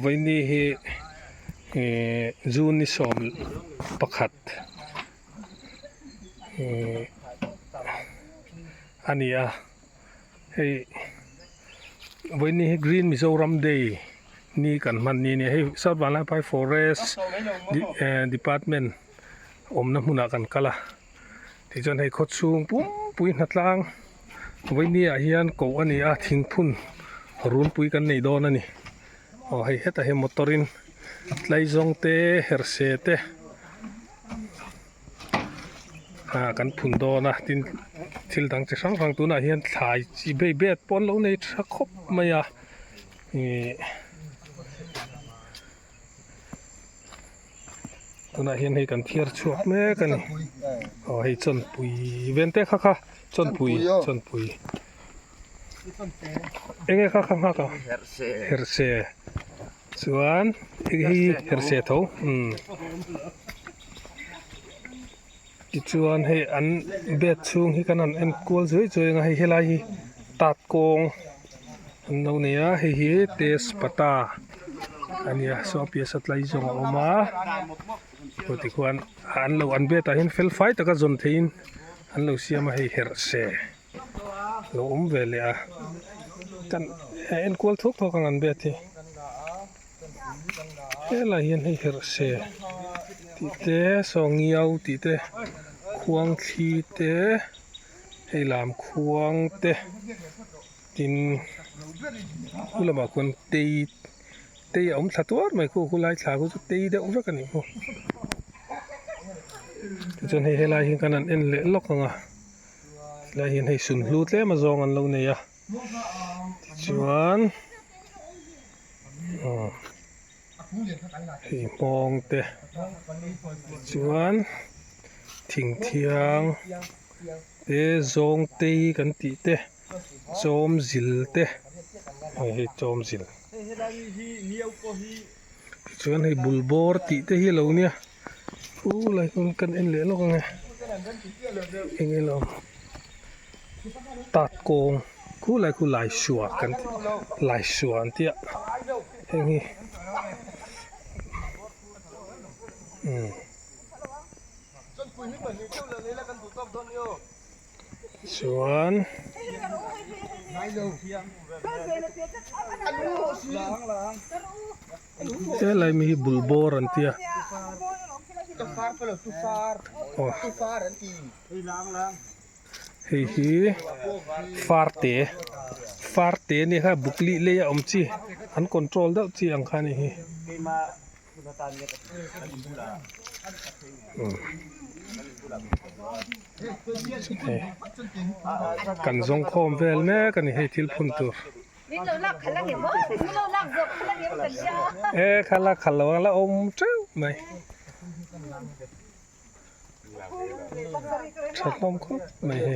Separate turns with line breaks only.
วันนี้จูนนี่สอมประคัดอันนี้วันนี้กรีนมิโซรัมเดย์นี่กันมันนี่ให้ซาท์วาลาไพฟอเรสต์ดีพาร์ตเมนต์น้ำมุนากันกะละที่จนให้ขดสูงปุ้ยนัดล่างวันนี้เฮียนกูอันนี้ทิ้งพุ่นรุนปุ้ยกันในโดนนี่ให้เฮ็ดให้มอเตอรินไลซงเตเฮอร์เซเตกันพุ่นโดนะทิลดังจะสังฟังตัวน่ะเฮียนถ่ายจีเบ็ดปนแล้วในชักคบมาตัวน่ะเฮียนให้กันเทียร์ชัวแม่กันให้จนปุยเวนเตค่ะจนปุยเองค่ะเฮอร์เซส่วนเฮอร์เซเท่าส่วนให้อันเบ็ดสูงให้กันอันกวลสวยๆให้เฮลัยตัดกงอันนู้นเนี่ยให้เตสปตาอันนี้สอบเยสัตไลจงออกมาปกติควรอันเราอันเบ็ดเห็นเฟลไฟตะกันจนทิ้งอันเราเสียมาให้เฮอร์เซเราเวลีกันอันกวลทุกทกันอันเบ็ดที่เฮลัยเห็นให้เฮอร์เซติเตสองเงียวติเตควงขีเตให้ลามควงเตตินกุลมาควรตีสัตว์ไม่คุไลฉาคุตีเดอุกันนี่จนให้ลายเห็นกันนั่นเอ็นเละล็อกอ่ะลายเห็นให้สุนลูดเล่มาจองกันเราเนี่ยชวนให้มองเตชวนทิ้งเทียงเตจงตีกันตีเตจอมจิลเตให้จอมจิลชวนให้บุลบอร์ตีเตให้เราเนี่ยอะไรกันเอ็นเละล็อกไงเอ็งเราตัดโกงคู่ลายชัวกันลายชัวเตี้ยเอ็งส่วนอะไรมีบุลโบรันเตียเฮ้ยฟาร์เตนี่ค่ะบุกลีเลยอมจีอันคอนโทรลได้จีอังคารนี่กันซงคอมเวลแม่กันนี่ให้ทิลพุ่นตัวขัลละวังละอมเจ้าไหมชัดลมคุ้มไม่ให้